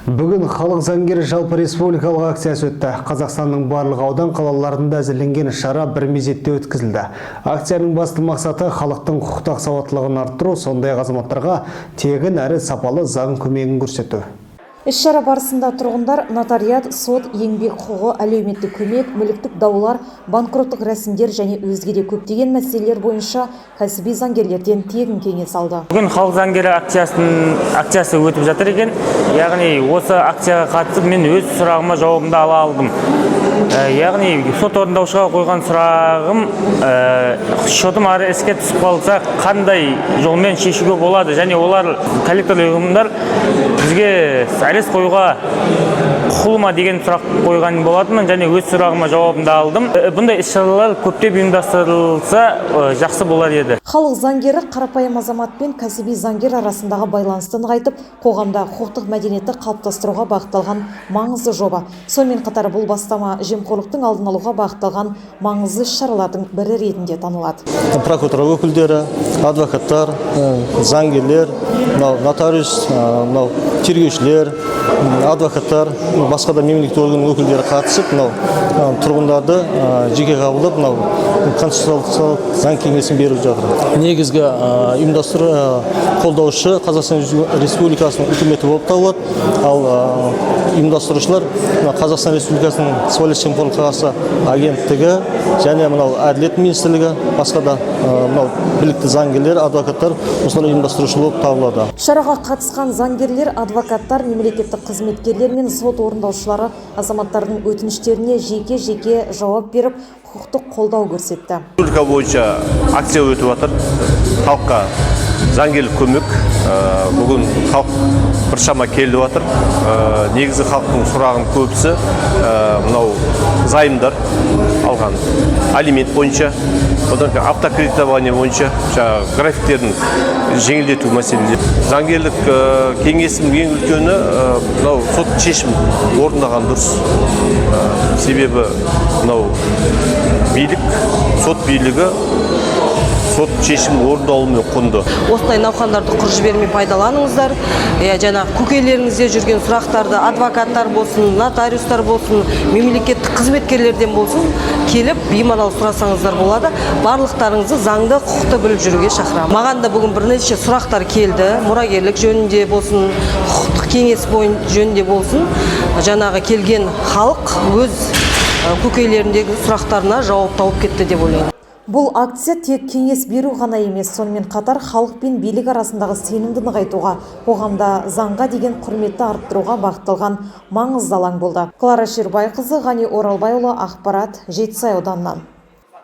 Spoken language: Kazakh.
Бүгін халық заңгері жалпы республикалық акциясы өтті. Қазақстанның барлық аудан қалаларында әзірленген шара бір мезетте өткізілді. Акцияның басты мақсаты халықтың құқықтық сауаттылығын арттыру, сондай-ақ азаматтарға тегін әрі сапалы заң көмегін көрсету. Іс-шара барысында тұрғындар нотариат, сот, еңбек құқығы, әлеуметтік көмек, мүліктік даулар, банкроттық рәсімдер және өзге де көптеген мәселелер бойынша кәсіби заңгерлерден тегін кеңес алды. Бүгін халық заңгері акциясы өтіп жатыр екен. Яғни осы акцияға қатысып мен өз сұрағыма жауабымды ала алдым. Яғни сот орындаушыға қойған сұрағым, шотым ары іске түсіп қалса қандай жолмен шешуге болады, және олар коллекторлық ұйымдар бізге арест қоюға құқылы ма деген сұрақ қойған болатынмын, және өз сұрағыма жауабымды алдым. Бұндай іс-шаралар көптеп ұйымдастырылса жақсы болар еді. Халық заңгері қарапайым азамат пен кәсіби заңгер арасындағы байланысты нығайтып, қоғамда құқықтық мәдениетті қалыптастыруға бағытталған маңызды жоба. Сонымен қатар бұл бастама жемқорлықтың алдын алуға бағытталған маңызды іс-шаралардың бірі ретінде танылады. Прокуратура өкілдері, адвокаттар, заңгерлер, нотариус, тергеушілер, адвокаттар, басқа да мемлекеттік орган өкілдері қатысып, тұрғындарды жеке қабылдап, конституциялық заң кеңесін беріп жатыр. Негізгі ұйымдастыру қолдаушы Қазақстан Республикасының үкіметі болып табылады, ал ұйымдастырушылар Қазақстан Республикасының сыбайлас жемқорлыққа қарсы агенттігі және Әділет министрлігі, басқа да білікті заңгерлер, адвокаттар осылар ұйымдастырушы болып табылады. Шараға қатысқан заңгерлер, адвокаттар, мемлекеттік қызметкерлер мен сот орындаушылары азаматтардың өтініштеріне жеке-жеке жауап беріп, құқықтық қолдау көрсетті. Республика бойынша акция өтіп жатыр. Халыққа заңгерлік көмек. Бүгін халық біршама келіп жатыр. Негізі халықтың сұрағын көбісі мынау займдар алған алимент бойынша, одан кейін автокредитование бойынша, графиктердің жеңілдету мәселелері. Заңгерлік кеңесінің ең үлкені мынау сот шешім орындаған дұрыс. Себебі мынау билік, сот билігі сот шешім орындалуымен құнды. Осындай науқандарды құр жібермей пайдаланыңыздар. Жаңағы көкейлеріңізде жүрген сұрақтарды адвокаттар болсын, нотариустар болсын, мемлекеттік қызметкерлерден болсын, келіп беймарал сұрасаңыздар болады. Барлықтарыңызды заңды, құқықты біліп жүруге шақырамын. Маған да бүгін бірнеше сұрақтар келді. Мұрагерлік жөнінде болсын, құқықтық кеңес жөнінде болсын. Жаңағы келген халық өз көкейлеріндегі сұрақтарына жауап тауып кетті деп ойлаймын. Бұл акция тек кеңес беру ғана емес, сонымен қатар халық пен билік арасындағы сенімді нығайтуға, қоғамда заңға деген құрметті арттыруға бағытталған маңызды алаң болды. Клара Шербайқызы, Ғани Оралбайұлы, ақпарат, Жетісай ауданынан.